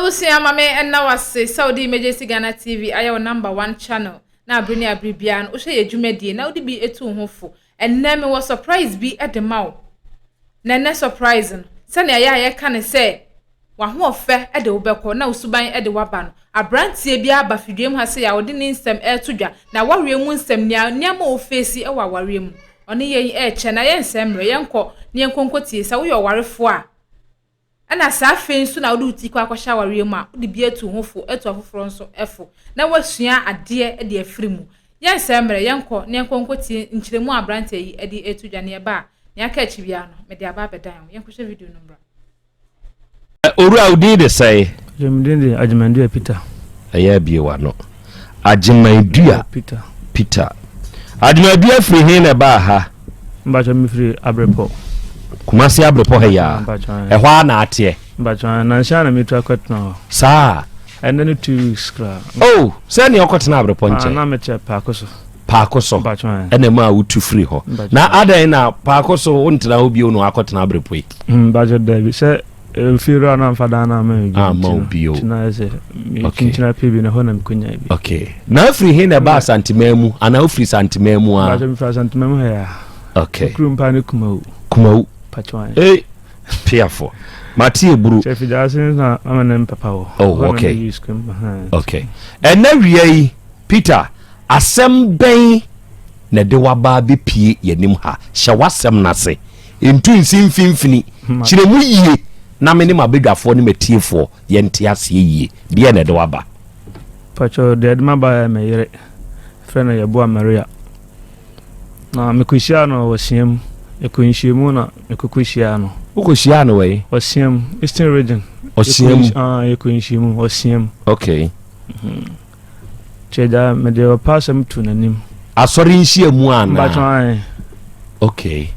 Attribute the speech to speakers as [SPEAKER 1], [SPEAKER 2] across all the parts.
[SPEAKER 1] Abusia mame and now was Saudi Emergency Ghana TV. I am number 1 channel. Now bring your Bribian, Usha Jumedi, now to be a 2 hopeful. And name was surprised be at the mouth. Nene surprising. Sunny I can say. One more fair at the Ubeko, now Subai at the Waban. A brand Sabia Bafidum has say I wouldn't stem air to ya. Now warrior moon stem near more facey our warrior. Only ye etch and I am Sam Rayanko, near Concotis, so we are worried for. And as I feel soon I'll do Tikwa shower remark, the beer to hopeful, to Fronso effort. Now was ya a dear frimu. Yes, Emre, Yanko, near Concotis, in Chilemo Brante, Eddie to Jania Bar, near Catchiviano, Media Baba down, Yanko video number.
[SPEAKER 2] Ura udide say
[SPEAKER 3] Jemdindi Ajimandia Peter.
[SPEAKER 2] Ayabi wano. Ajimandia Peter. Ajimandia free hine ba ha.
[SPEAKER 3] Mbacho mi free Abrepo.
[SPEAKER 2] Kumasi Abrepo heya. Ehwa na atie.
[SPEAKER 3] Mbacho na nshana mi twa kwetna.
[SPEAKER 2] Sa.
[SPEAKER 3] And then 2 weeks kra.
[SPEAKER 2] Oh, say ni okotena Abrepo nche.
[SPEAKER 3] Na meche Pakoso.
[SPEAKER 2] Pakoso.
[SPEAKER 3] Mbacho.
[SPEAKER 2] Ene ma utu free ho. Na ada na Pakoso ontena obi onu akotena Abrepo yi.
[SPEAKER 3] Mbacho David say Fira na fadana me.
[SPEAKER 2] Mobio.
[SPEAKER 3] Na say kinchina pibi na hona mkunya bi.
[SPEAKER 2] Okay. Na free hine ba Asante memu, ana free Asante memu a.
[SPEAKER 3] Mbacho mi free Asante memu heya.
[SPEAKER 2] Okay.
[SPEAKER 3] Krumpa ni kumau.
[SPEAKER 2] Kumau.
[SPEAKER 3] Pachwan.
[SPEAKER 2] Eh. Piafo. Mati eburu.
[SPEAKER 3] Chef Jasin na amana mpapa wo.
[SPEAKER 2] Oh, okay. Okay. And na wiei Peter asem na de waba be pie yenim ha. Hye wasem na se. Entu nsim finfini. Chiremu yie. Na meni mabedwafo ne metiefo ye nte ase yie. De na de waba.
[SPEAKER 3] Pacho de maba me yire. Frena ye bo Maria. Na mekushia no wosiem. Ekunhyiemu na mekukushia no.
[SPEAKER 2] Ukoshia no we?
[SPEAKER 3] Osiem Eastern region.
[SPEAKER 2] Osiem.
[SPEAKER 3] Ekunhyiemu osiem.
[SPEAKER 2] Okay.
[SPEAKER 3] Cheda me de opasem tu nanim.
[SPEAKER 2] Asori nhyiemu ana.
[SPEAKER 3] Mbatwan.
[SPEAKER 2] Okay.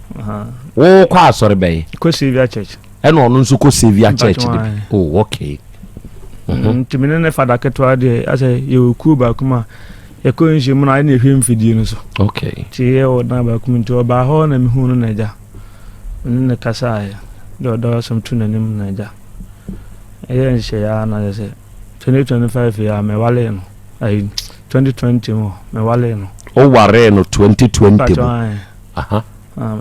[SPEAKER 2] Wo kwa asori bey?
[SPEAKER 3] Ko Sevia Church.
[SPEAKER 2] Eno onu nso ko Sevia Church de. Oh, okay.
[SPEAKER 3] Timene ne fada ketwa de ase ye ku ba kuma ekunhyiemu na na ehwem fidie no so.
[SPEAKER 2] Okay.
[SPEAKER 3] Tie o na ba kuma nti oba ho na mehunu na ja. Ne kasa ya. Do some tu nanim na ja. Eye nche ya na se 2025 ya me wale no. Ai 2020 mo me wale no.
[SPEAKER 2] O ware no 2020. Aha.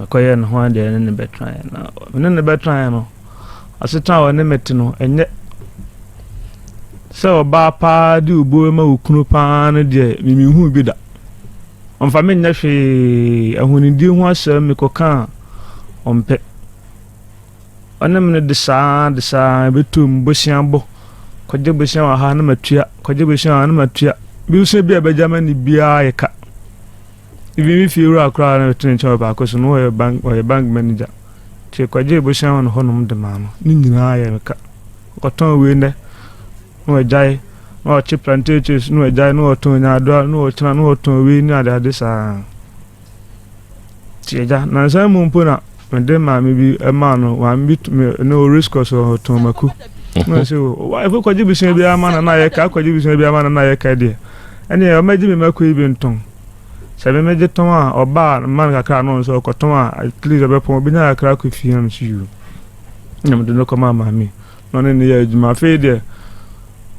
[SPEAKER 3] Ko ye no ho de ne betran na. Ne betran no. Aseta wo ne meti no enye. So ba pa di ubo ma ukunu pa na de mimihu bi da. Onfa me nya hwe ahunidi ho asem me koka ompe. Onem ne de sa betum bosiambo. Kwaje bosiam ha na matua, kwaje bosiam na matua. Bi uso bi abajama ni bia yeka. Ibi mi fi ru akra na tin cha ba ko so no ye bank manager. Che kwaje bosiam no honum de ma no. Ni nyina ya meka. Koton we ne. No jai, no chi plantations, no jai no ton nya do, no china no ton we ni ade sa. Cheja na sa mu mpona mede ma me bi e ma no wa bit no risk so ton maku. No say why if kwaje bisian bi ama na ye ka kwaje bisian bi ama na ye ka de. Ene e maji me maku ibi nton. Se me meje ton a oba man kakra no so koton a at least be pon bi na kakra ko fi am siu. Nyam de no koma ma mi. No ne ye adwuma fe de.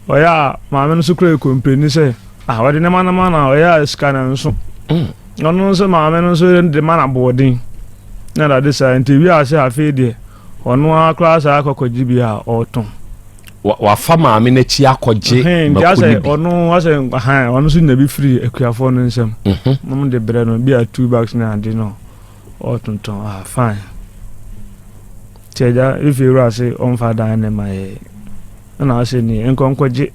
[SPEAKER 3] Oya ma me no so kra kompreni se wade ne mana oya scanner nso. No nso ma me no so de mana boarding. Na da de sa interview ase afi de ono akra sa akọkọji bi a oton
[SPEAKER 2] wa fama me na chi akọje
[SPEAKER 3] makuni bi ono ase ono so na bi free akuafo no nsem mo de bre no bi a 2 bags na ade no otonton fine cheja if you ase on father na my na ase ni enkonkọje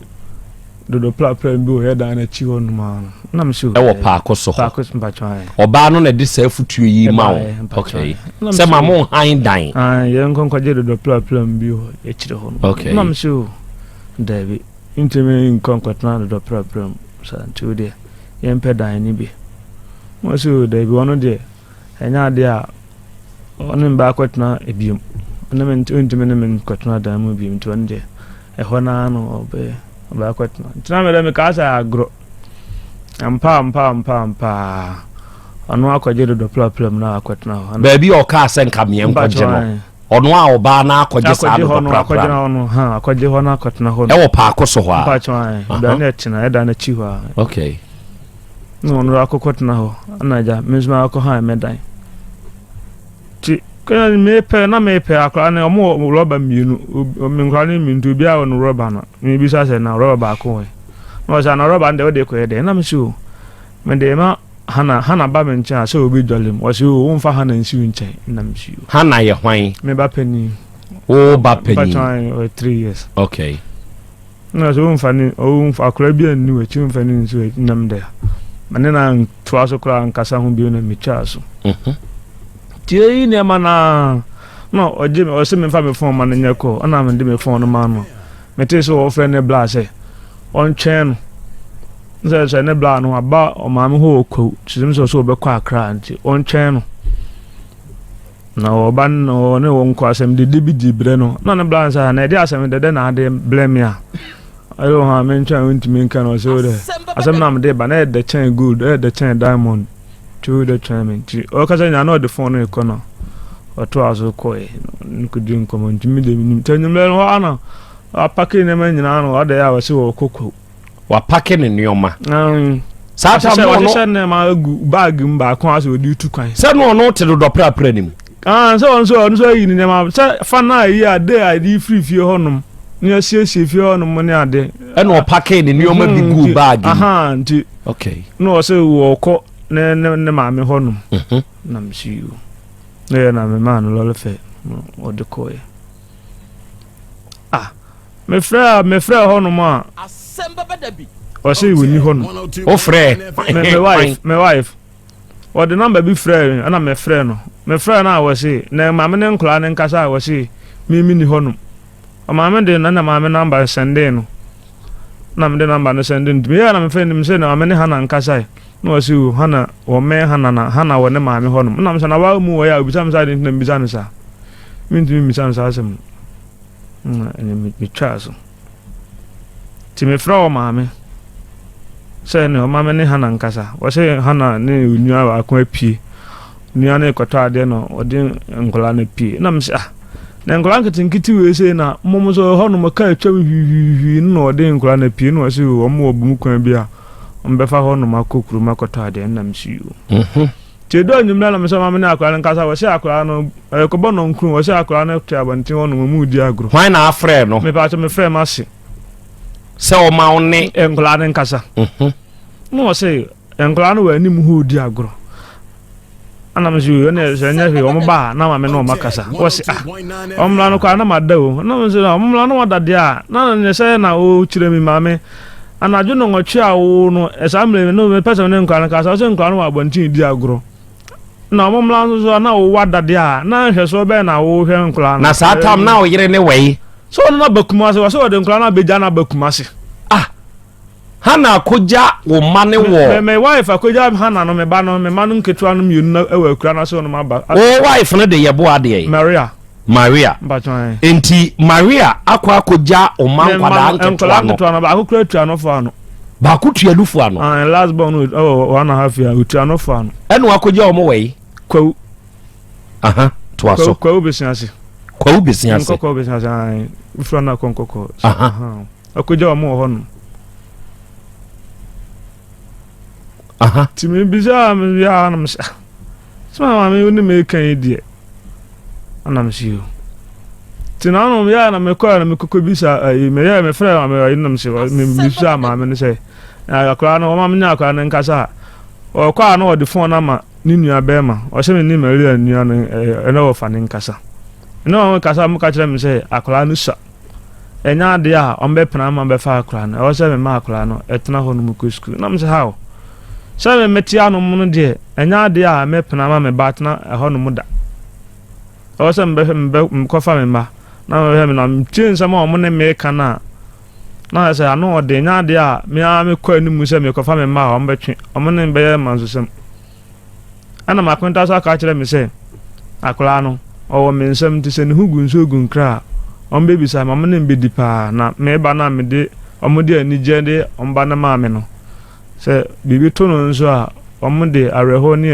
[SPEAKER 3] dodo plan bi o he da na chi wonu ma na me so
[SPEAKER 2] e wo Pakoso
[SPEAKER 3] mpatwa
[SPEAKER 2] oba no na de sa futuo yi ma o okay se ma mo han dan
[SPEAKER 3] ye enkonkọje dodo plan bi o e chire ho
[SPEAKER 2] okay
[SPEAKER 3] na me so David intime enkonkọtna dodo plan sa ntu de ye mpe dan ni bi mo so David wono de enya de a onu mba kwetna ebium onu men intime ne men kwetna dan mu bi ntu onde e ho na no obe ba kwetna tina me me ka sa agro ampa anu akwaje do plan na akwetna
[SPEAKER 2] ba bi o ka se nka me enkoje no ono a oba na akɔgye saa do pra
[SPEAKER 3] akɔgye ho na akɔtena ho
[SPEAKER 2] e wo paako so ho a
[SPEAKER 3] pa chwan da na tina da na chi ho a
[SPEAKER 2] okay
[SPEAKER 3] no no akɔkɔtena ho anaja mesma akɔ ha medan ti kan me pe akra na omo rubber mienu me nkra ne mintu bia wo no rubber na me bi sa se na rubber ba ko he no sa na rubber nde wo de ko he de na me so me de ma hana ba me ncha se obi dwalem wo se wo mfa hana nsi nchen na me so
[SPEAKER 2] hana ye hwan
[SPEAKER 3] me ba pani
[SPEAKER 2] o ba pani
[SPEAKER 3] 3 years
[SPEAKER 2] okay
[SPEAKER 3] na so mfa ni o mfa akra bia ni we chi mfa ni nsi na me de mane na twa so kra nkasa ho bio na me twa so tie ni mana no oje me o se me fa me phone man nyako ana me de me phone no man no me te so o friend ne bla se on chen nse ne bla no aba o ma me ho okwu chisim so be kwa akra nti on chen no na o ban no ne won kwa asem de dibidi bre no na ne bla nsa na de asem de na de blame ya ayo ha me chen wonti me kan o so de asem na me de ba na de chen gold de chen diamond to the tournament. O ka say na no the phone e kono. O to aso ko e nkudi nkomo ntimi de nim tanyum le no ana. A pake ne ma nyina no ade ya wase wo kokko.
[SPEAKER 2] Wa pake ne nioma. Sa ta
[SPEAKER 3] mo no se ne ma bag mba ko aso di tu kwan.
[SPEAKER 2] Se no no te do pra nim.
[SPEAKER 3] So yi ne ma se fa na yi ade a di free fie honum. Ni asiesie fie honum ne ade.
[SPEAKER 2] E no pake ne nioma bi gu bag.
[SPEAKER 3] Aha nti.
[SPEAKER 2] Okay.
[SPEAKER 3] No se wo ko ne maame honum na msiu na me man lo lefe o de koye me frère honum a Asambebadabi o say we ni honum
[SPEAKER 2] o frère
[SPEAKER 3] my wife o de number bi frère ana me frère no me frère na wo say na maame ne nkla ne nkasa wo say mi ni honum o maame de na maame number sende no na me de number no sende me ya na me friend me say na maame ne hana nkasa no asiu hana o me hana wo ne maame honum na msa na wa mu wo ya obisa msa de na mbisa no sa mintu mbisa msa asem ene mi chaso ti me fra o maame se ne o maame ne hana nkasa wo se hana ne onua wa ko apie nua ne koto ade no odi nkola na pie na msa na nkola nkiti we se na momo so honum ka atwa hwihwi no odi nkola na pie no asiu o mo obu kwan bia mbefa ho no makokuru makoto ade na msiu ti do nyumla na mso mama na akwa nkasa wo se akwa no ko bono nkru wo se akwa na tu abanti ho no mu di agro
[SPEAKER 2] hwan na afre no
[SPEAKER 3] me pa to me frɛ mase
[SPEAKER 2] se o ma woni
[SPEAKER 3] enkla na nkasa no se enkla no wa nim ho di agro ana msiu ne se nya hwe o mba na mama no makasa wo se omla no kwa na madawo na mse omla no wadade a na ne se na o chire mi mame anaju no ngochi awo no esamle no me pesa ne nkwan ka so nkwan wa bontin di agro na omomla so na wo wadade a na hwe so be na wo hwe nkwan
[SPEAKER 2] na sa tam na o yire ne wei
[SPEAKER 3] so na bakuma so de nkwan na beja na bakuma se
[SPEAKER 2] hana akoja wo mane wo
[SPEAKER 3] me wife akoja hana no me ba no me manu nketua no mienu na ewa kura na so no maba
[SPEAKER 2] o wife no de yebo ade Maria
[SPEAKER 3] Batwan
[SPEAKER 2] enti Maria akwa akoja o man kwada
[SPEAKER 3] nketua no ba akokura tua no fa no
[SPEAKER 2] ba kutua lufu ano
[SPEAKER 3] last born 1.5 year utua no fa no
[SPEAKER 2] eno akoja o mo wei
[SPEAKER 3] kwawu
[SPEAKER 2] to aso
[SPEAKER 3] kwawu besiase nkoko besiase ufra na konkoko akoja o mo ho no timi biza me ya na msa sama me uni me kan die ana msiu tina no ya na me ko na me kokko bisa me ya me frɛ me na msiu me bisa ma me ne sɛ akra na o ma me nya akra na nkasa o kwa na o de phone na ma ni nua be ma o se me ni Maria nua no na o fa ne nkasa na o nkasa mo ka kyerɛ me sɛ akra no sa enya de a o mbe pena ma be fa akra na o se me ma akra no etena ho no mu ko school na me sɛ how sɛ meti anu mu de enya de a me pena ma me batna ho no mu da o sɛ mbe ko fa me ma na me na mtin sɛ ma mo ne me kana na sɛ anu de enya de a me a me ko ani mu sɛ me ko fa me ma o mbetwe o mo ne be ma so sɛm ana ma kwenta sa ka kyerɛ me sɛ akora no o wo me nsɛm ti sɛ ne hugu nso gun kra o mbe bi sa ma mo ne mbe di pa na me ba na me de o mo de ani gye de o mba na ma me no se bibi to no nso a omude areho ne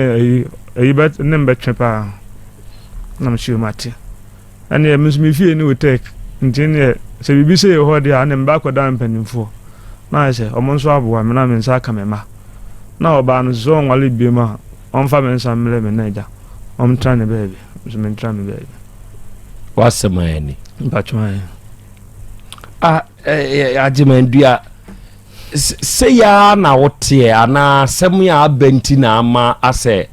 [SPEAKER 3] eyi bet ne mbetwe pa na mchi mate and ye miss me fie ni we take ntine se bibi se ho de a ne mba koda mpanimfo na se omo nso aboa me na me nsa aka me ma na oba no so nwale biem a omfa me nsa mele me na eja omtra ne baby so me ntra me baby
[SPEAKER 2] wasemani
[SPEAKER 3] mpatwa
[SPEAKER 2] ajimandua se ya na wote ana sem ya benti na ama ase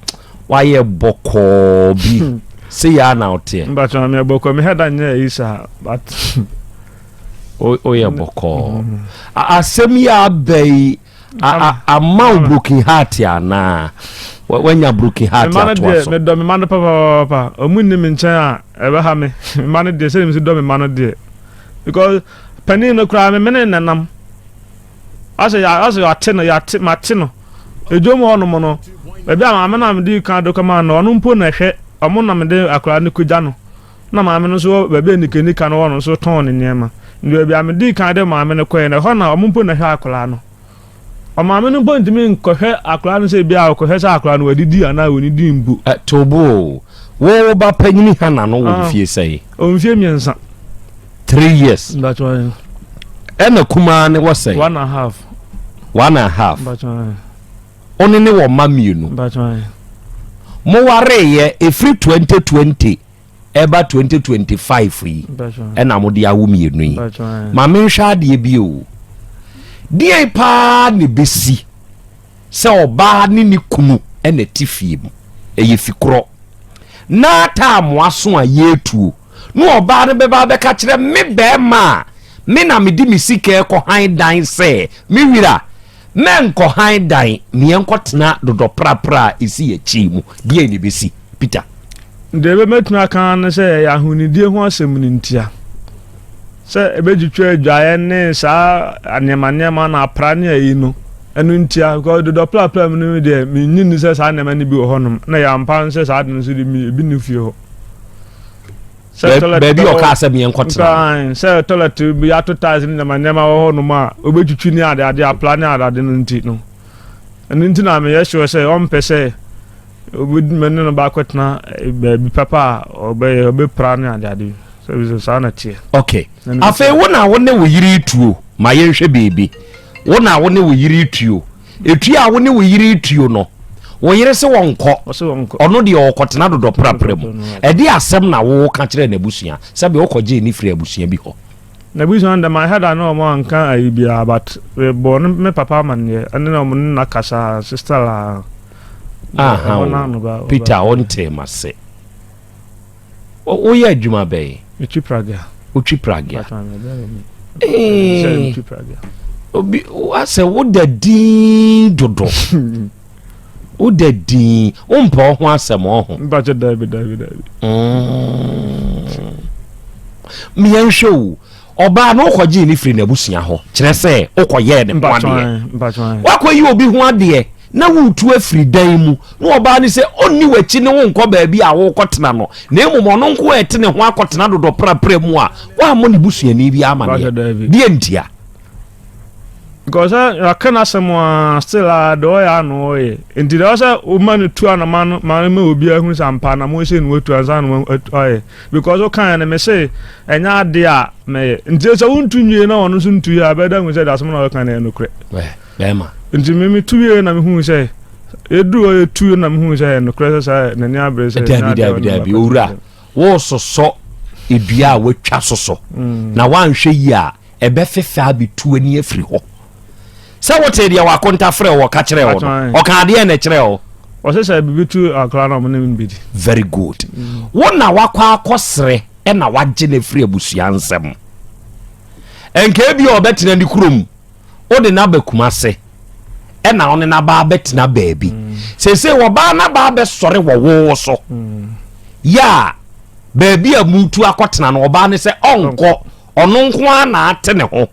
[SPEAKER 2] waye boko bi se ya na wote
[SPEAKER 3] mpatwa me boko me heda nya isa but
[SPEAKER 2] o ye boko asem ya bai ama broken heart ya na wanya broken heart atwaso
[SPEAKER 3] me do me man papa omunni me nchen a ebe ha me man de se me do me man de because panin no kra me mene nanam ase ya teno ya matino ejom ho no mo no ebe ama na me di kan do kama no no mpo na hwe omo na me de akra ne kugya no na ma me no so bebe nikenika no no so ton ne niema ndo ebe am di kan de ma me ne koye na ho na omo mpo na hwe akra no ọmọ mi no point mi nkọhwe akra no se bia akọhwe sa akra no wadidi ana woni di mbu
[SPEAKER 2] tobo wo ba panyini hana no wo fie sei
[SPEAKER 3] o fie miensa
[SPEAKER 2] 3 years
[SPEAKER 3] that's why
[SPEAKER 2] ena kuma ne wo sei
[SPEAKER 3] 1.5 that's why
[SPEAKER 2] oni ne wo mamienu
[SPEAKER 3] that's why
[SPEAKER 2] mo ware ye every 2020 eba 2025 yi ena mo dia wo mienu yi ma me hwa de bi o die pa ne besi se oba ne ni kunu ene tifie mu eye fikro na ta moaso a yetuo no oba ne beba be ka kire me be ma me na me di misike ko han dan se me wira me nko han dan me enko tena dodo prapra esi ye chi mu die ne besi Peter
[SPEAKER 3] ndebe metuna kan ne se ya hunidie ho asem ni ntia se ebejitwa adwaye ne sa anemaniama na aprane ayi no enu ntia ko do plapla mu de mi nyini se sa anemani bi ohonum na ya mpan se sa adun so de mi bi ne fie ho
[SPEAKER 2] se baby o ka se mi enkotina
[SPEAKER 3] se toilet bi atota zin na maniama ohonum a obejitwi ni ade aprane ade no nti no enu nti na me yesho se ompese obud menno no ba kwetna bi papa obe prane ade
[SPEAKER 2] okay afa wona wone wo yiri tuo ma yenhwe bebi wona wone wo yiri tuo etua wone wo yiri tuo no wo yiri se wonko ono de okotena dodo prapra mu e de asem na wo ka kire na busua sabe okoje ni firi abusua bi ho
[SPEAKER 3] na busua under my head no mo anka aibia but born me papa man ye ane no mun na kasa sister la
[SPEAKER 2] Peter on tema se o ye adwuma be
[SPEAKER 3] Uchi Praga.
[SPEAKER 2] Obi ase wo dadi dodo. Wo dadi umpa ho asem ho.
[SPEAKER 3] Mbaje David.
[SPEAKER 2] Mi enhwe oba na okoje ni firi na busua ho. Kire se okoye ne kwade. Wakoyi obi ho ade na wutu afiri dan mu na oba ni se onni wachi ne wo nko baabi a wo kotena no na emu no nko ete ne ho akotena dodo prapra mu a wa mo ne busuani bi ama ne die ntia
[SPEAKER 3] because I can someone still do ya no e nti da so o man tu ana man me obi ahun sampa na mo se no tu ansan oye because o kan na me say enya ade a me nti so wontu nwie na ono so ntu ya beda hu say da so na o kan na no kre
[SPEAKER 2] bema
[SPEAKER 3] nti me tuye na me hu say edu tu na me hu say no kre say na ni abre say
[SPEAKER 2] dabi owura wo soso edua a watwa soso na wanhwe yi a ebe fefa bi tu ani afiri ho se wote dia wa konta frɛ wo ka kyerɛ wo o ka de na kyerɛ wo
[SPEAKER 3] o se say bi tu akra na mo ne bi
[SPEAKER 2] very good wona wakwa akosere e na wagye na frɛ abusua nsɛm enke bi obetena ni kurom o de na bakuma se e na one na ba betena baabi se wo ba na ba be sɔre wo so ya baabi a mutu akotena no oba ne se onko ono nko a na ate ne ho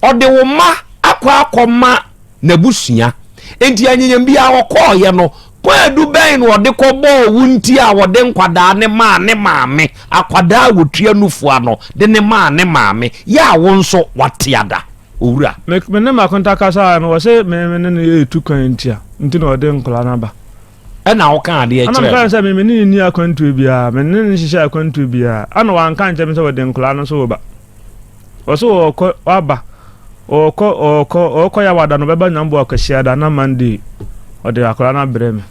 [SPEAKER 2] ode wo ma akoma na busua enti anyanyam bia wokoye no kwadu ben no ode kobo wunti a wode nkwada ne ma ne maame akwada wotua nufu ano de ne ma ne maame ya wo nso watiada owura
[SPEAKER 3] me ne ma konta kasa no wo se me ne etu kan ntia nti no ode nkola na ba
[SPEAKER 2] na wo kan de e
[SPEAKER 3] kire ana kan say me ni akwantu bia me ni hihye akwantu bia ana wan kan nche me say we de nkula no so wo ba wo so aba oko ya wada no beba nyambo akashia da na mandi ode akora na breme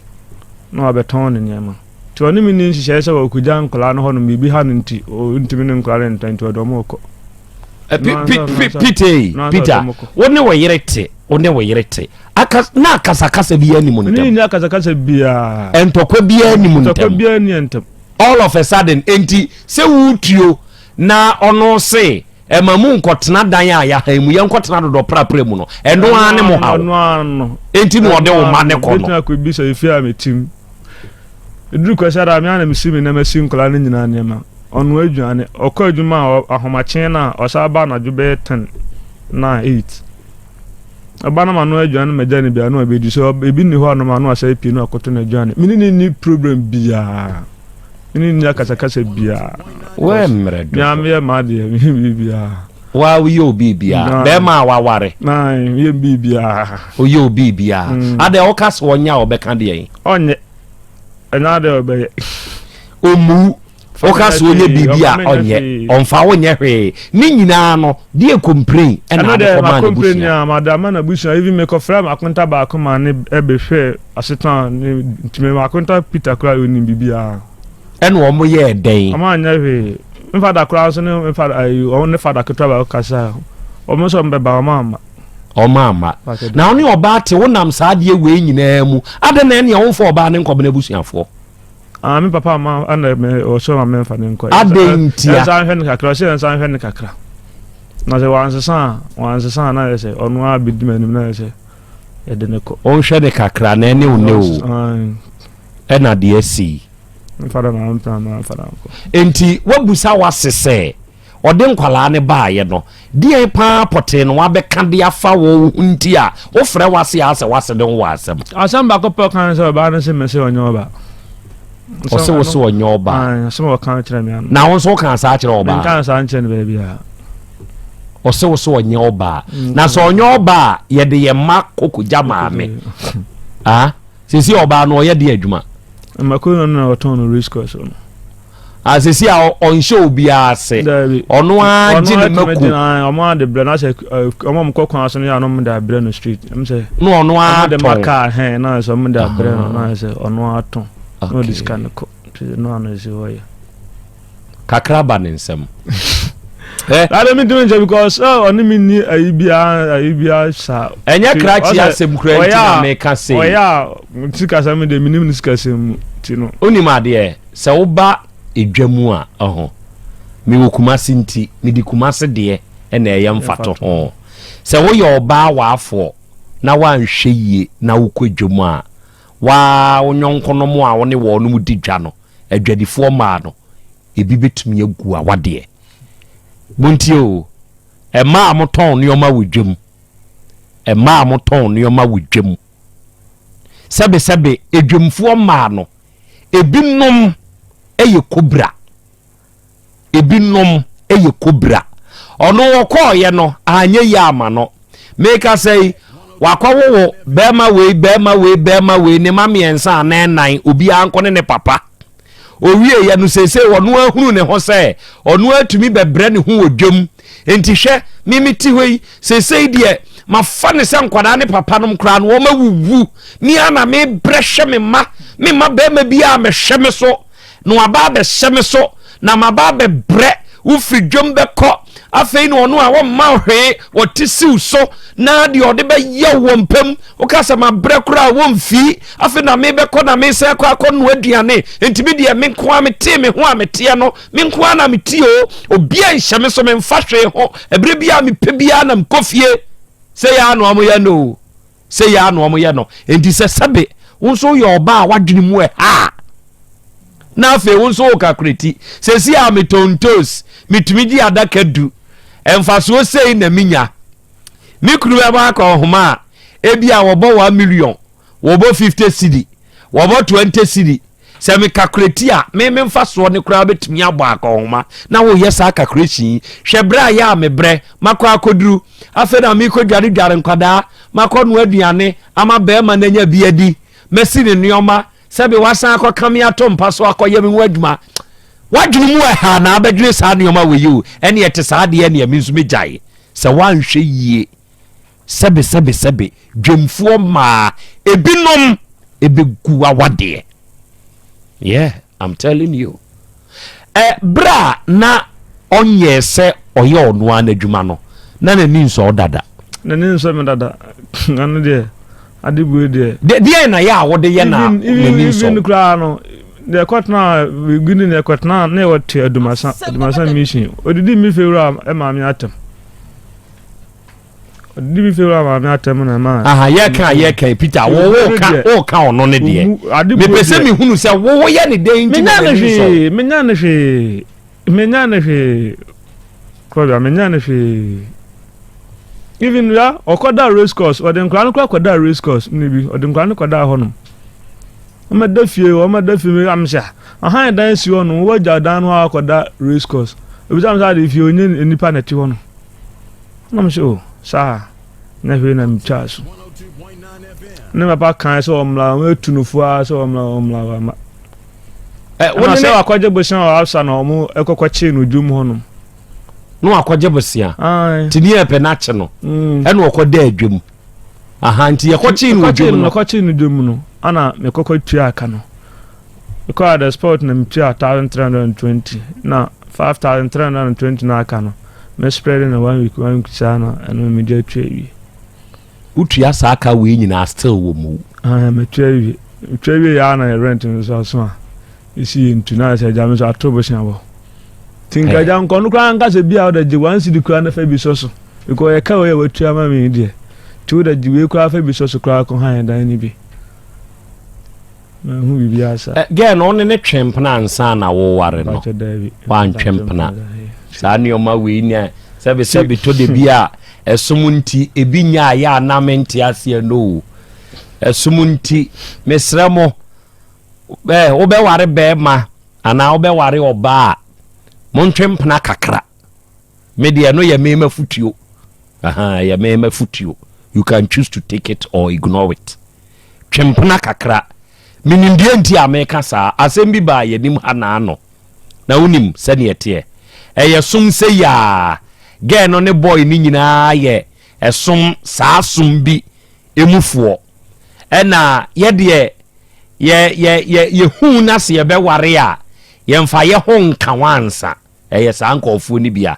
[SPEAKER 3] no abeton ne nyama ti oni mi ni hihye say wo kuja nkula no ho no bibi ha nti o ntimi ne nkula ne ntanti odo mo ko
[SPEAKER 2] Peter wone wo yerete na akasa bia ni mu ntem
[SPEAKER 3] ni akasa bia
[SPEAKER 2] entokwa bia ni mu ntem
[SPEAKER 3] entokwa bia ni ntem
[SPEAKER 2] all of a sudden enti se wutuo na ono se emamu nkotena dan ya ha mu ye nkotena dodo prapra mu no eno ane mo ha
[SPEAKER 3] no
[SPEAKER 2] enti no ode wo ma ne ko no
[SPEAKER 3] na ko bi so ifi ametim eduru kwasara me ana misimi na masi nkola ne nyina ne ma onu adwane okọ adwuma ahomachen na osaba na dwube 10 na 8 abana manu adwane majani bia no abedi so ebi ni ho no manu asa pi no akoto na adwane mini ni problem bia mini ni akasa bia
[SPEAKER 2] we mredo
[SPEAKER 3] ya me ma de bia
[SPEAKER 2] wa wi obi bia be ma waware
[SPEAKER 3] na ye bia
[SPEAKER 2] o ye obi bia ade o kas wonya obeka de yin
[SPEAKER 3] onye ena de obe
[SPEAKER 2] omu Okas wonye bibia onye onfa wonye hwe ni nyina no de complain
[SPEAKER 3] na de ma complain ya madam na busu even make of frame akunta ba akoma ne ebe hwe asetan ni ntime ma akunta Peter kura oni bibia
[SPEAKER 2] en wo mo ye den
[SPEAKER 3] ama anya hwe mfa da kura so ne mfa ayi ne fa da kura ba kasa o mo so mbeba o mama
[SPEAKER 2] na oni oba te wonam saade we nyina mu ade na ne wo fo oba ne nkobe na busuafo
[SPEAKER 3] mi papa ma ana me o so ma me fa ne nko
[SPEAKER 2] adentia
[SPEAKER 3] san hwe ne kakra se san hwe ne kakra na se wanse na se onu abidi manim na se e de ne ko
[SPEAKER 2] on hwe ne kakra na ne one o e na de asi
[SPEAKER 3] fara na ampa ma fara ko
[SPEAKER 2] enti wabusa wasese ode nkwala ne baaye no die pa pote no wabeka de afa wo nti a wo frɛ wase ase wase de wo asem
[SPEAKER 3] asamba ko pe kan se ba na se me se onyo ba
[SPEAKER 2] o se onyo ba
[SPEAKER 3] so kan kire me
[SPEAKER 2] na won so kan sa kire oba
[SPEAKER 3] kan sa nche ne ba bia
[SPEAKER 2] o se onyo ba na so onyo ba ye de ye ma koku jama me sisi oba no ye de adwuma
[SPEAKER 3] makunu na oton no risk so
[SPEAKER 2] asisi a on show bia se ono a gine maku
[SPEAKER 3] omo de bre na se omo mko kwan so ya no mo da bre no street em se
[SPEAKER 2] no ono a
[SPEAKER 3] de maka he na so mo da bre no na se ono aton no this kind of no no se hoya
[SPEAKER 2] kakraba nsem
[SPEAKER 3] I don't mean to because oni mi ni ayibia sa
[SPEAKER 2] enya krachi asem kura nti na me ka se
[SPEAKER 3] oya tika sa me de minim ni sika sem ti no
[SPEAKER 2] oni ma de se wo ba edwamu a me wo kumase nti me di kumase de na eye mfato ho se wo ye oba wa afo na wa nhwe yie na wo kwadwamu a wa wonyonko no mo a wo ne wo no mu di dwa no adwadifo ma no ebi betumi agu a wade Buntio ema amoton nioma wudwem ema amoton nioma wudwem sebe edwemfo ma no ebinom eye kobra ono wokoye no anye ya ama no make say wakwawo bema we ne mamiensa na nan obi anko ne papa owie ya no sese wono ahunu ne ho se ono atumi bebre ne ho odwam enti hwe mimiti hoi sese die mafa ne se nkwada ne papa nom kra no wo mawuwu ni ana me brehwe me ma bema bia me hwe me so no aba be hwe me so na maba be bre wo fridwom be ko afei no ono a wo ma hwe wo tisiw so na de ode be ye wo mpam wo kasa ma bre kura wo mfi afei na me be ko na me se akọ no aduane enti bi de me nko a me te me ho a me te no me nko a na me ti o obi a nhye me so me mfa hwe ho ebre bia me pe bia na mkofie se ya no amoye no enti se sabe wo so ye oba a wadwene mu na afei wo so okakreti se si a me tontos mitumi di adaka du emfaso sei na minya mikuru e ba ka ohoma ebi a wo bo 1 million wo bo 50 cedi wo bo 20 cedi se me calculate a me mfaso ne kura betumi abo aka ohoma na wo yesa calculation hwebra ya me bre makwa akoduru afa na mi kodware nkwada makọ no aduane ama be ma na nya biadi mesi ne nioma sɛbe wasan akɔ kame ato mpa so akɔyɛ me ho adwuma wadwene mu ha na abɛdwene saa nneɔma wɔ yi o ɛne ɛte saa deɛ ne ɛme nso megyae sɛ woanhwɛ yie sɛbe dwamfoɔ maa ebinom ɛbɛgu awadeɛ yeah I'm telling you bra na ɔnyɛ sɛ ɔyɛ ɔno a n'adwuma no na n'ani nsɔ dada
[SPEAKER 3] n'ani nsɔ me dada ano deɛ ade bue
[SPEAKER 2] deɛ na yɛ a wode yɛ na n'ani nsɔ
[SPEAKER 3] even koraa no deɛ kɔtena begini deɛ kɔtena na ɛwɔ te adumasa mission odidi mi fewura ɛma me atem odidi mi fewura ma me atem na ma
[SPEAKER 2] yɛ ka Peter wo ka ɔno ne deɛ me pese me hunu sɛ wo yɛ ne den nti na
[SPEAKER 3] menya ne hwe Krobea menya ne hwe even ya okoda race course ode nkran no koda race course ni bi ode nkran no koda hono amada fie amsha ahan dan si hono wo gya dan no akoda race course obi sam sa de fie onye nipa na ti hono na msho sa na hwe na mchaso ne papa kan so omla wetunufo a so omla ma wona se akwaje bosan o afsa na omo ekokwache no dwum hono
[SPEAKER 2] no akwaje bosia tini epe na che no ene okoda adwum nti yakwache no dwum no ana mekokwatua aka no because the sport na mtua 1320 na 5320 na aka no me spread in 1 week sana eno me dia twa utua sa aka we nyina still wo mu
[SPEAKER 3] me twa wi ya na rent no so isi ntuna se jam so atobo sia bo tinga jam ko no kran ka se bia o da je wan si di kran na fa bi so because e ka o ye watua ma me die tu da ji we kra fa bi so kra ko han dan ni bi na hu bi bia sa
[SPEAKER 2] ge no ne twempna ansa na wo ware no wan twempna sa ne o ma we ni sebe to de bia esumunti ebi nya ya na menti ase no esumunti mesramo obe ware be ma ana obe ware oba montwempna kakra media no ye mema futuo ye mema futuo you can choose to take it or ignore it twempna kakra minindie nti ameka sa asembi ba ye nim hana no na unim sene yete sum se ya ge no ne boy ni nyina ye sum saa sum bi emufuo na ye de ye hu na se ye be ware a ye mfa ye ho nka wansa saa nkofo ni bia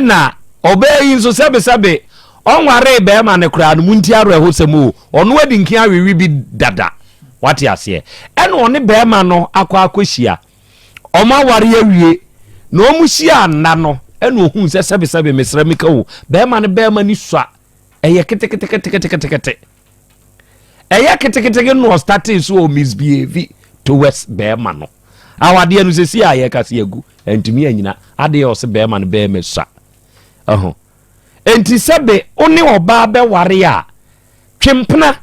[SPEAKER 2] na obeyi nso sebe onware be ma ne kura no munti aro ehosemu ono wadi nkin awewi bi dada wati ase one be ma no akohia oma ware awie na omuhia nna no ohun sebe mesramika wo be ma ni sua kete no starting so misbehave towards be ma no awade anu sesi aye kase agu entimi anyina ade o se be ma no be mesua enti sebe oni oba be ware a twempna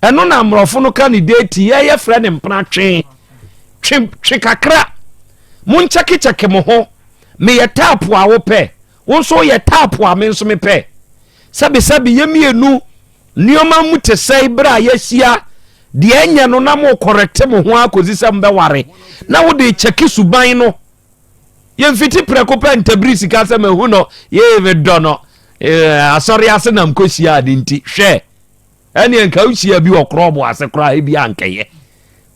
[SPEAKER 2] eno na amrofo no candidate ye frɛ ne mpna twe kakra munchake mo ho me ye tap a wo pɛ wonso ye tap a me nso me pɛ sebe ye mienu nioma mu te sai bra ye sia de anya no na mo correct mo ho akozi sem be ware na wo de cheki suban no ye mfiti preko pɛ ntabri sika sem hu no ye ve do no asori ase na mkosia ade nti hwɛ ene enka usia bi wo krobo ase kra e bi ankeye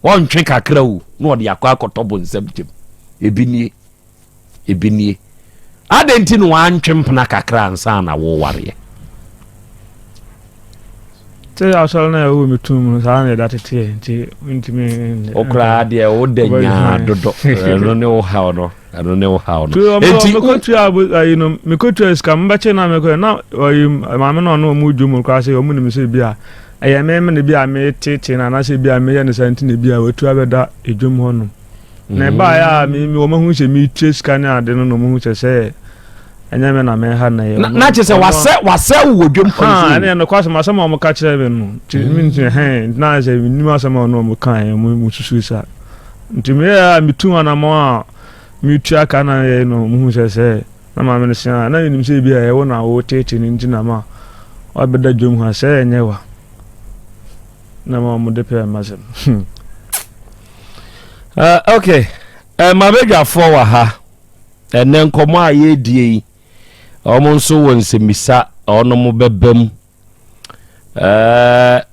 [SPEAKER 2] won twe kakra wu na ode akwa akotobo nsam jem ebinie ade nti no wan twempna kakra ansa na wo ware
[SPEAKER 3] te asol na wo mitum sa na da tete nti ntimi
[SPEAKER 2] okra de o denya dodo no ne wo ha no anu ne wo ha no
[SPEAKER 3] enti mekotu abo mekotu skam bache na meko na maame no no mu dwum kwa se omu nim se bia eye meme ne bia me tete na na se bia me ye ne santi ne bia watu abeda edwum ho no na ba ya mi wo mahu se mi trace kan ade no no mu se anya me na me ha na ye
[SPEAKER 2] na che se wase wo dwum ko
[SPEAKER 3] so na no kwase masama mo ka kire be no ti mi nti na se ni masama no mo kan mo susu sa nti me ya mitu ana mo a mitua kana ye no mu se na ma me sia na nim se bia ye wo na wo tete ni nti na ma obeda dwum ha se enye wa na ma mo de pe mazem
[SPEAKER 2] Okay. My bega for ha. And then come on ye die. Almost so once a missa or no more bebem.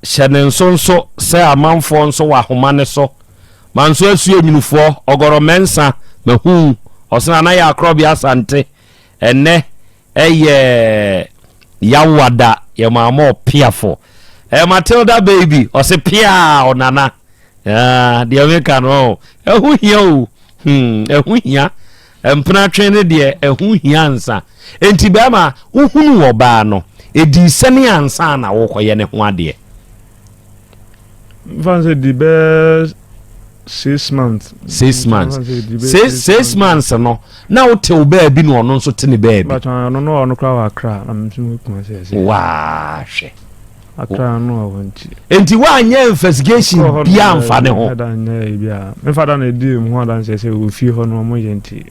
[SPEAKER 2] Shannon so say a man for so a humane so. Man so as you for or mensa me whom or sanaya Krobea Asante. And ne yawada ya more piafo. Matilda baby or say pia or nana. The American oh. Who yo? Who ya? Mpna train de who hiansa. Enti bema uhunu oba no. Edi sene ansa na wo koye ne ho ade.
[SPEAKER 3] Fancy the best 6 months.
[SPEAKER 2] 6 months. 6 months no. Na wo te oba bi no no so te ne ba bi.
[SPEAKER 3] But no kra wa kra. I'm too come say.
[SPEAKER 2] Wa hwe.
[SPEAKER 3] Akra no wanti.
[SPEAKER 2] Enti wa anya investigation bia amfa ne ho.
[SPEAKER 3] Me father na di mu ho dan say wo fi ho no mo yenti.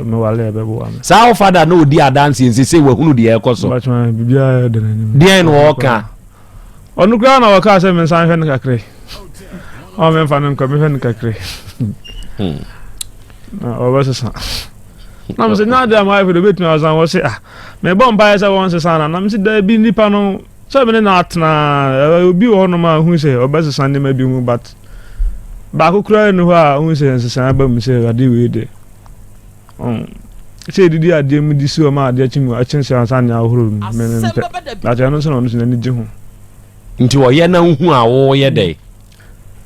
[SPEAKER 3] Me wale bebo am.
[SPEAKER 2] Sa father no di adanse nse say wahunu de ekoso.
[SPEAKER 3] But man bibia de nanim.
[SPEAKER 2] Dia no oka.
[SPEAKER 3] Onu kra na waka say me san hwe ne kakre. O me fa nem ko me hwe ne kakre. Na o was sa. Na me say na da my for the bit me azan wo say me bon ba say won say sana na me say da bi nipa no so me na atna obi wo no ma hu say obese san ne ma bi hu but ba ko kra no ha hu say san ba mu say ade we de say didi ade mu di so ma ade chimu a chense ansan na ahoro me na ja no so no so na ni ji hu
[SPEAKER 2] nti wo ye na hu a wo ye de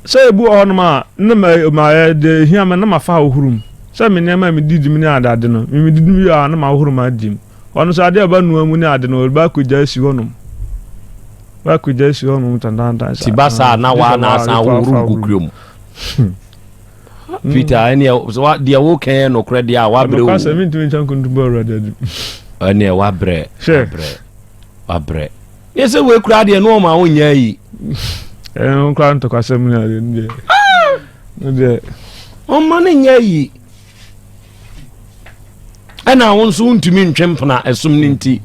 [SPEAKER 3] say bu ho no ma na ma de hia ma na ma fa ahorum say me nema me didi me ni ade no me didi mi a na ma ahorum adim ono so ade ba nu amu ni ade no ba ko ja si honom ba ko ja si honom tandanda
[SPEAKER 2] ti basa na wa na asan ahorum gukrum Peter any so dia wo kan no kra dia wa bre wo
[SPEAKER 3] ka se mi tumi chan kuntu bo rade
[SPEAKER 2] ani wa bre yes we kra dia no ma wonya yi
[SPEAKER 3] on kra nto ka se mi na de de
[SPEAKER 2] on ma ne nya yi ana won so ntumi ntwempna esum ni nti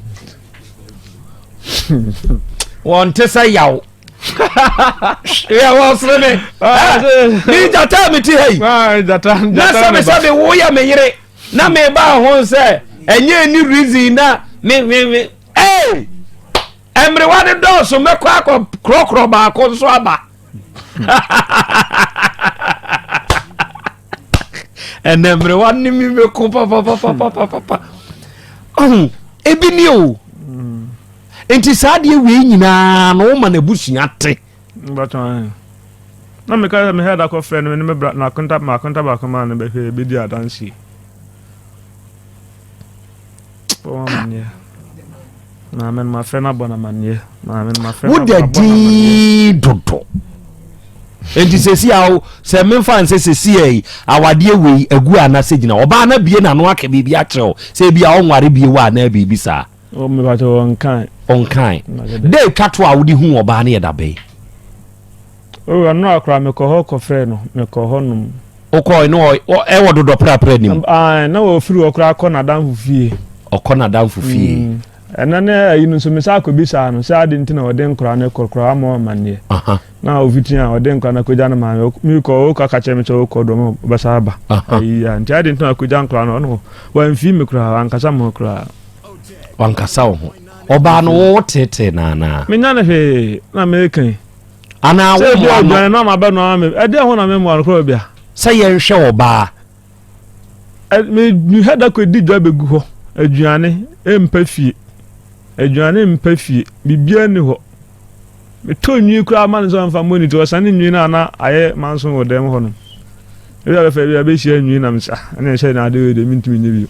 [SPEAKER 2] won tesa yaw yeah, what's the name? Ni jata mi ti hey.
[SPEAKER 3] Jata.
[SPEAKER 2] Na sabe wo ya me yire. Na me ba ho se enye ni reason na me. Hey! Emre wa de do so me kwa krokro ba ko so aba. En emre wa ni mi me ko pa. Ebi ni o. Enti sadie we nyina no ma na busua te
[SPEAKER 3] baton na me ka me head akọ friend me na contact ma ba ko ma na be hwe be di adansi o manye na men ma friend abona manye na men ma friend
[SPEAKER 2] abona di dodo enti sesi awo se me fan sesi ei awade we agu ana se gina oba na bie na no aka bibia kyerɛw se bia onware bie wa na bibi sa
[SPEAKER 3] o me ba to on kind
[SPEAKER 2] dey katwa wudi hu oba na yeda be
[SPEAKER 3] o anu akra me ko ho ko frɛ no me ko ho num
[SPEAKER 2] o ko no e wodo do pra nim
[SPEAKER 3] na wo firi okra akọ na danfo fie
[SPEAKER 2] okọ na danfo fie
[SPEAKER 3] ena na ayi no so me sa ko bi sa no sa ade ntina wode nkra na kokra ama mane na ofitin a wode nkra na koja na ma mi ko o ka kache me cho ko do mo ba sa ba ayi ya nti ade ntina koja nkra no wan fi me kra an kasa mo kra
[SPEAKER 2] wankasa wo oba no wo tete na
[SPEAKER 3] me nya na he na me kan
[SPEAKER 2] ana wo
[SPEAKER 3] no na ma ba no me e de ho na me mo akro bia
[SPEAKER 2] say ye hwe oba
[SPEAKER 3] me hada ko di dwa begu ho aduane mpa fie bibia ni ho me to nwi kura man so mfa monitor sane nwi na aye manso wo dem ho no e bia fa bia be hia nwi na msa na hia na ade we de mintumi ni bi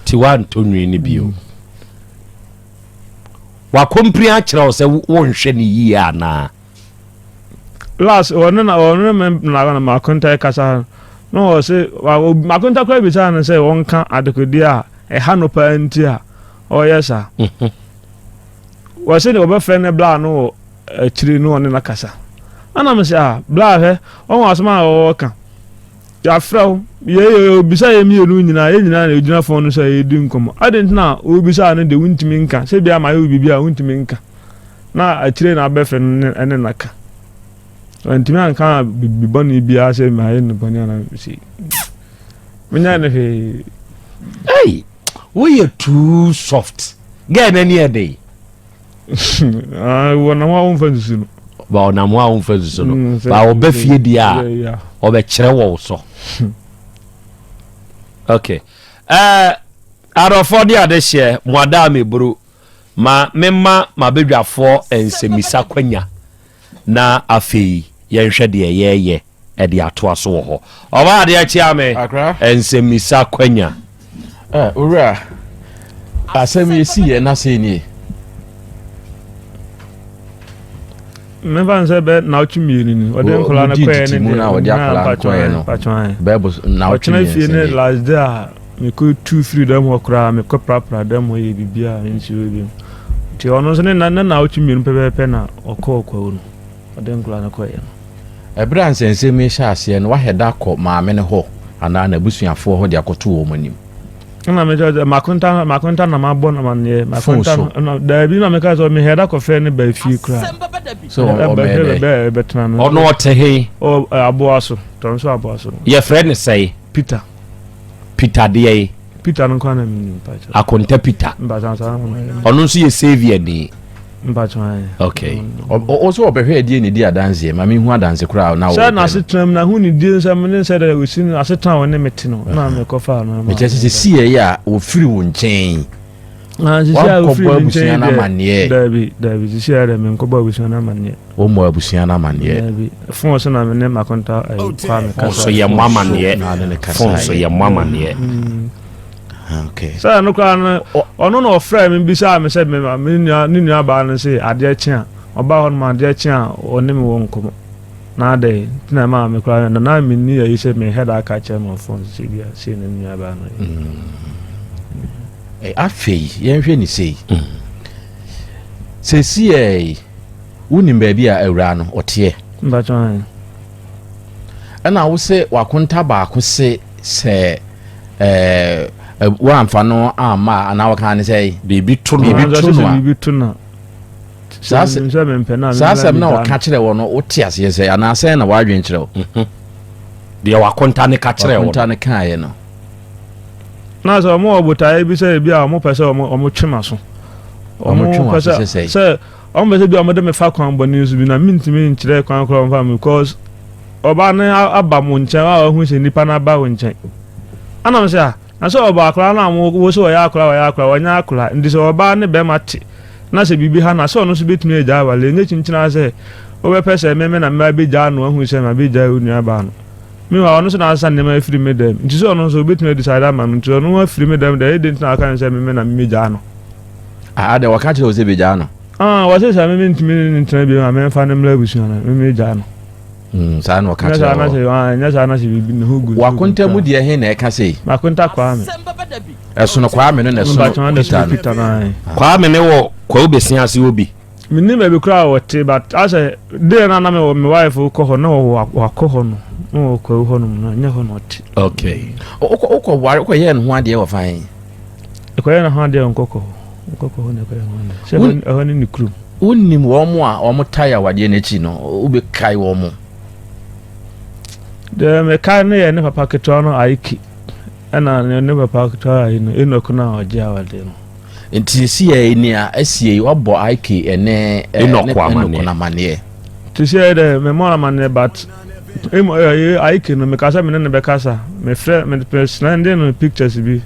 [SPEAKER 2] ti wan to nwi ni bio wa kompri a kyerɛ sɛ wo nhwɛ ni yi ana
[SPEAKER 3] last one na ma contact kasa no say ma contact kwa bi sa na say won ka adekodi a e ha no pa nti a o yesa wa say no be friend bla no chiri no ne na kasa ana me say bla he o wa asma o ka ya frau ye bisa ye mi elu nyina ye nyina na ejuna fon no say edi nkomo adent na o bisa no de wuntimi nka say bia ma ye bibia wuntimi nka na a chiri na be friend ene naka ntimi anka bi boni bia say my no boni ana see menya na he
[SPEAKER 2] hey we are too soft get any day
[SPEAKER 3] wona wa won fansu no
[SPEAKER 2] ba na mo a won fansu no ba oba fie dia oba kire wo so okay arofo dia de hye moada mebru ma memma mabedwafo ensemisa kwanya na afei yenhwe de yeye e de ato aso wo ho oba de achi ame ensemisa kwanya
[SPEAKER 4] ora asemi si ye na se ni
[SPEAKER 3] me van se be na ochimi ni ode nkola na kwaya ni
[SPEAKER 4] na ode akala kwaya no bebo na ochimi
[SPEAKER 3] fie ne last day me ko two freedom okra me ko prapra dem ho ye bibia nsi obi ti ono so ne na ochimi ni pepe na okọ no ode nkola na kwaya no
[SPEAKER 4] ebra nsense me sha ase no wa heda kọ maame ne ho ana na busuafo ho de akoto wo manim
[SPEAKER 3] na me jaje makonta na mabọ na mane makonta na da bi na me ka so me heda kọ fe ne ba fi kra
[SPEAKER 4] so o me
[SPEAKER 3] betna no
[SPEAKER 2] ono otehe
[SPEAKER 3] o aboaso ton so aboaso
[SPEAKER 2] ye friend say Peter de
[SPEAKER 3] Peter no kwa na mi pacha
[SPEAKER 2] akonta Peter
[SPEAKER 3] mba sa
[SPEAKER 2] ono nso ye savior de
[SPEAKER 3] mba chwa
[SPEAKER 2] okay
[SPEAKER 4] o so obehwe die ne di adanse ma me hu adanse kra na wo
[SPEAKER 3] sa na asetram na hu ne die nsa me ne se da we sin asetram wo ne meti no na me ko fa no
[SPEAKER 4] me chese si ye ya o firi wo nchen
[SPEAKER 3] na si ya o firi wo
[SPEAKER 4] nchen na manie
[SPEAKER 3] David si ya da me ko ba busia na manie
[SPEAKER 4] o mo abusia na manie
[SPEAKER 3] David fon so na me ne makonta kwa me ka
[SPEAKER 2] so ye mama ne fon so ye mama ne
[SPEAKER 4] okay
[SPEAKER 3] sa no kwa no ono no ofra me bi sa me se me ni nua ba no se ade chia oba ho ma ade chia oni me wo nkomo na de na ma me kwa na me ni ya ise me head aka cha mo phone se bia se ni nua ba no
[SPEAKER 4] afei yenhwe ni sei se si unim ba bia awura no ote
[SPEAKER 3] mba chon
[SPEAKER 4] ana wo se wakonta ba ko se wa amfano ama ana waka ne sei
[SPEAKER 2] bibi tu
[SPEAKER 3] na
[SPEAKER 4] sasa na waka kire wo no wote ase sei ana sei na wadwen kire wo
[SPEAKER 2] de wakonta ne ka kire wo
[SPEAKER 4] wakonta ne kae no
[SPEAKER 3] na so mo obuta bi sei bia mo pese o twema so
[SPEAKER 4] o mo twema sei
[SPEAKER 3] se o mo se bia mo de me fa kwan boni nsu bi na mintimi nkire kwan kro mfa because oba na aba mo nchen a hu se nipa na ba wo nchen ana mo se na so oba akra na mo wo so ya akra wanya akra ndi so oba ne be mate na se bibi ha na so no so betumi eja wale nye chinchina se o be pese meme na mba be ja no hu se ma be ja unu aba no mi wa ono so na asa ne ma free me dem ndi so no so betumi decide ama no nti no wa free me dem de edent na aka se meme na me ja no
[SPEAKER 4] de waka kire o se be ja no
[SPEAKER 3] wa se sa meme ntimi ntina bi ma me fa ne mla busu na meme ja no
[SPEAKER 4] sa na waka kire
[SPEAKER 3] nya sa na se bibi ne hu gu
[SPEAKER 4] wakonta mu de he na e ka sei
[SPEAKER 3] makonta kwa me
[SPEAKER 4] eso no kwa me no na eso
[SPEAKER 3] Peter na
[SPEAKER 2] kwa me ne wo kwa obesia ase obi
[SPEAKER 3] minni me be kra wote but ase de na me me wife ko ho no wa ko ho no ko ho no na nya ho no ti
[SPEAKER 2] okay
[SPEAKER 4] o ware ko ye no ho ade wo fan
[SPEAKER 3] ko ye no ho ade nkoko ho ne ko ye no ade se ho ni kru
[SPEAKER 4] unnim wo mo a o mo tire wade na chi no ube kai wo mo
[SPEAKER 3] de me kai no ye ne papa keto no aiki ana ne papa keto ai no eno ko na oje awade no
[SPEAKER 4] nti si ya ni a asie wabo aiki ene
[SPEAKER 2] na
[SPEAKER 4] mane
[SPEAKER 3] to say the me more mane but aiki no me kasa me ne be kasa me frɛ me person dey no pictures bi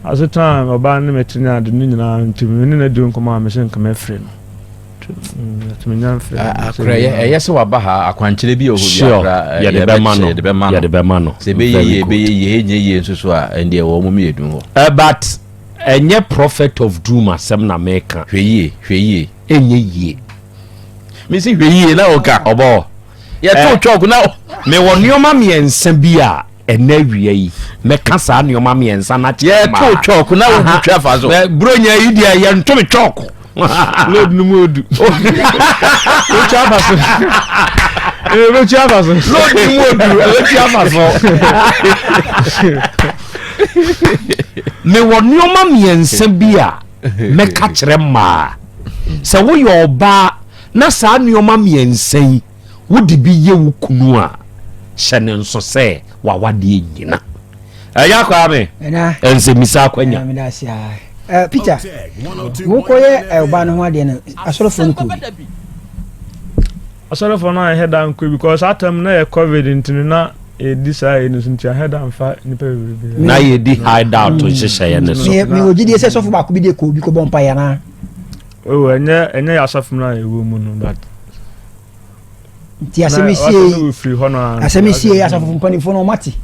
[SPEAKER 3] as a time oba ne metinya de ni nyina nti me ne na di nkoma me sen ka me frɛ no to me nyan frɛ
[SPEAKER 4] akra ye se waba ha akwankyere bi o bi akra
[SPEAKER 2] ya de be ma no
[SPEAKER 4] se be ye nye nsusu a ende wo mo me edu ho
[SPEAKER 2] but enye prophet of doom asem na meka
[SPEAKER 4] hweye
[SPEAKER 2] enye yie
[SPEAKER 4] mi si hweye na oka
[SPEAKER 2] obo
[SPEAKER 4] ye to chok na
[SPEAKER 2] me won nioma miensa bi a enawie yi meka sa nioma miensa na
[SPEAKER 4] ye to chok na wo twa fa so
[SPEAKER 2] bronya yi dia ye nto me chok
[SPEAKER 3] load no modu o chapa so lo chapa so
[SPEAKER 2] load no modu lo chapa so me won nioma miensa bi a meka kire ma se wo yo ba na sa nioma miensa yi wodi bi ye wo kunu a hyene nso se wawade nyina ya kwa me ense misa kwanya
[SPEAKER 5] Peter wo koye oba no ho ade no asorofo no ko
[SPEAKER 3] asorofo no head down ko because atam na covid intini na decide no sunti head down fa ni pe
[SPEAKER 2] na ye di hide out to hyehyɛ ne so
[SPEAKER 5] me ogidi se sofo ba ko bi de ko bi ko bompa ya na
[SPEAKER 3] enye asofo na ewo mu no but
[SPEAKER 5] ti asemisie asofo mpanifo no mati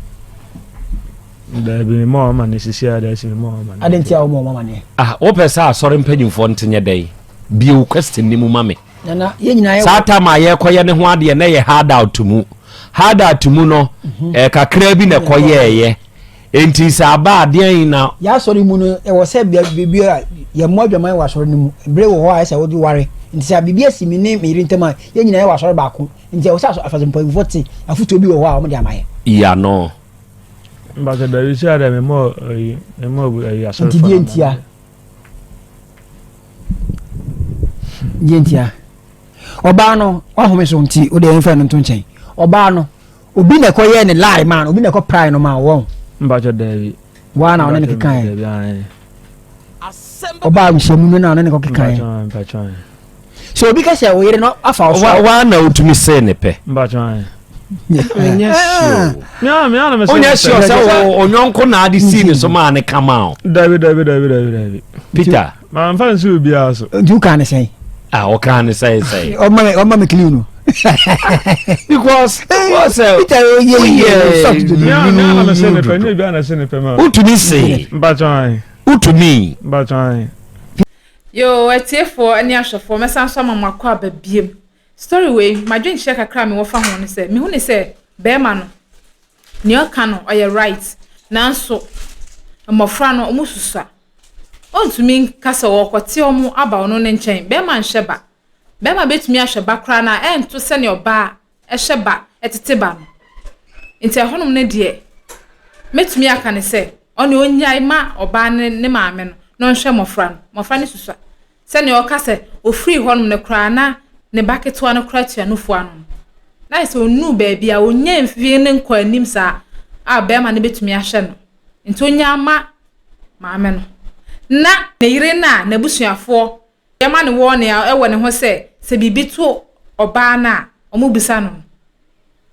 [SPEAKER 3] da bi mo ma ne sisi ada si mo ma
[SPEAKER 5] adentia o mo ma ne
[SPEAKER 2] wo pesa asɔre mpanyimfo ntenye dai bi o question ni mu mame
[SPEAKER 5] na ye nyina ye
[SPEAKER 2] sata ma ye koye ne ho ade na ye hard out mu no kakra bi na koye ye enti sa ba ade na
[SPEAKER 5] ya asɔre mu no e wo se bibia ye mo adwaman wa asɔre mu bre wo ho a se wo di ware nti sa bibia si mi ne mi rintema ye nyina ye wa asɔre ba ko nti wo sa afaze mpanyimfo te afuto bi wo ho a wo de amaye
[SPEAKER 2] ya no
[SPEAKER 3] but da you say that me more asɔre
[SPEAKER 5] fa dientia oba no ahome so nti o de enfa no ntonchen oba no obi na koye ne lie man obi na ko pry no man won
[SPEAKER 3] mbajo David
[SPEAKER 5] wa na one ne kekan oba nhyamu na one ne ko kekan so obi ka se o yere no afa o
[SPEAKER 2] wa na otumi se ne pe
[SPEAKER 3] mbajo
[SPEAKER 2] Onya sure say onyonko na ade see ne so ma ne kama o
[SPEAKER 3] David
[SPEAKER 2] Peter
[SPEAKER 3] man fan so bi aso
[SPEAKER 5] du kan say
[SPEAKER 2] o kan say
[SPEAKER 5] o ma me clean no
[SPEAKER 2] because
[SPEAKER 5] Peter
[SPEAKER 3] na say ne pe ni bi na say ne pe ma
[SPEAKER 2] utumi say
[SPEAKER 3] mbajo
[SPEAKER 2] utumi
[SPEAKER 3] mbajo
[SPEAKER 1] yo etiefo ani ahwefo mesanso mamakọ ababiem story way madwen hye kakra me wo fa ho ne se me hu ne se beema no ne oka no oye right nanso amofra no omususa ontumi kasa wo kwete omu aba ono ne nchen beema nhye beema betumi ahwe ba kra na ento se ne oba ehye ba etete ba no nti ehonum ne de metumi aka ne se oni onyai ma oba ne maame no nhwe mofra ne susa se ne oka se ofri honum ne kra na ne baketwa no kra tua no fo ano na ise onu baabi a onya mfie ne nkwa anim sa a beema ne betumi ahye no nti onya ma maame no na ne yire na busuafo yema ne wo ne ewo ne ho se bibi to oba na omubisa no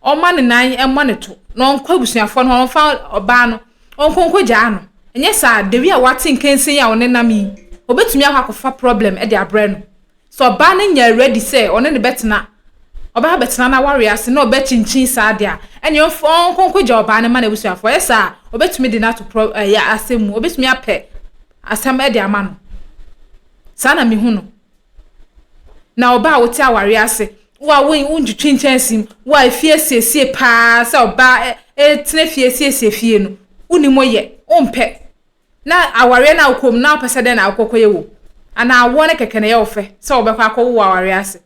[SPEAKER 1] oma ne nan emo ne to no nkwa busuafo no fa oba no onkonko gya no enye sa dewi a wate nkensin ya one nami obetumi akwafa problem e de abre no so ba ne nya ready say one ne betena oba betena na ware ase na obechinchin sa dia ene onkonko gya oba ne ma na busuafo yesa obetumi de na to ya asemu obetumi ape asam e de ama no sana mi hu no na oba wote aware ase wa unjutwin chansim wa fie siesie pa sa oba tene fie siesie fie no unimo ye ompe na aware na akom na opese de na akokoye wo ana awone keke na ye ofe sa obekwa akowo aware ase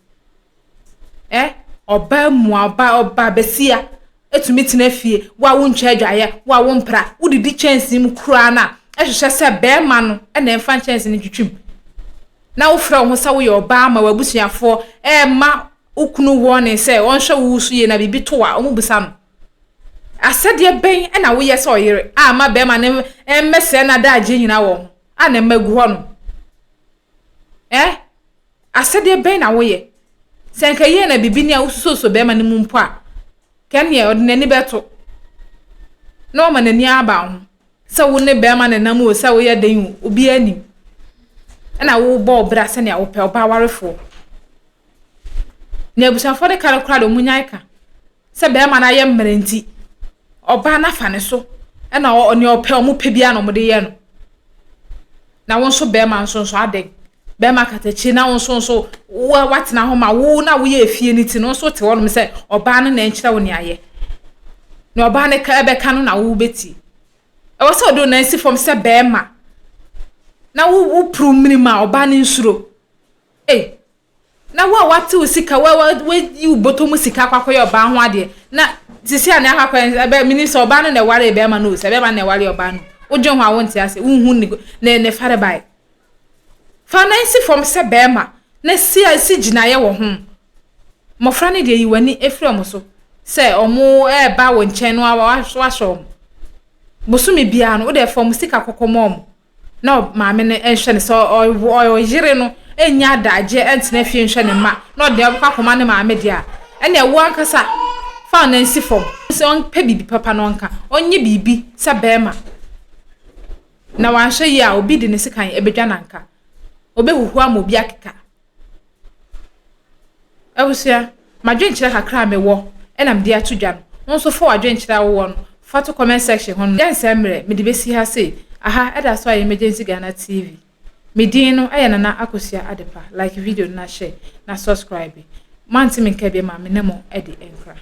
[SPEAKER 1] oba mu oba besia etumi tene fie wa wontwa adwaye wa wompra udidi chansim kura na ehhehye se beema no na emfa chance ni twitwim na wo fra ho sa wo ye oba ma wabusuafo ma ukunu wone se onhwe wo su ye na bibi to a omubisa no asede ben na wo ye se oyere ma beema ne mmese na da age nyina wo na magu ho no asede ben na wo ye senka ye na bibi ni a ususo beema ne mumpo a ken ye odinani beto no ma nani aba ho se wo ne beema ne nam o se wo ye den obi anim na wo bo bra se ne wo pe oba warefo ne abusafo de kara do munyaika se beema na ye mmerenti oba na fa ne so na oni ope omu pe bia no mo de ye no na won so beema nso ade beema katachi na won so watena ho ma wo na wo ye efie ni ti no so te wonum se oba no na enkyira wo ne aye ne oba ne ka ebe ka no na wo beti e wo se odo na nsi fom se beema na wo prumrima oba ne nsuro na wo wate usika we you botom sika kwakoye oba ho ade na sisi ane akakwa ebe minister oba no na ware beema no se beema na ware oba no ojo ho awonte ase unhu ne fare bai fa na nsi fom se beema na si ginaye wo ho mofra ne de yi wani efri omo so se omo ba wo nchen no wa bosumi bia no de fom sika kokomom na maame ne enhwe ne so o yire no enya daje entena fie nhwe ne ma na de akoma ne maame dia ene wo ankasa fa na nsi fom se on pe bibi papa no nka onye bibi se bema na wanhwe yi a obi de ne sika ebedwa nanka obehuhu am obi akeka awusia madwenkyira kakra mewo enam de atudwa no nso fo adwenkyira wo no fato comment section hon dan semre me de besi ha say aha eda so emergency Ghana TV medin no ayenana akosia adepa like video na share na subscribe man timi nke be ma me nemo e de enkra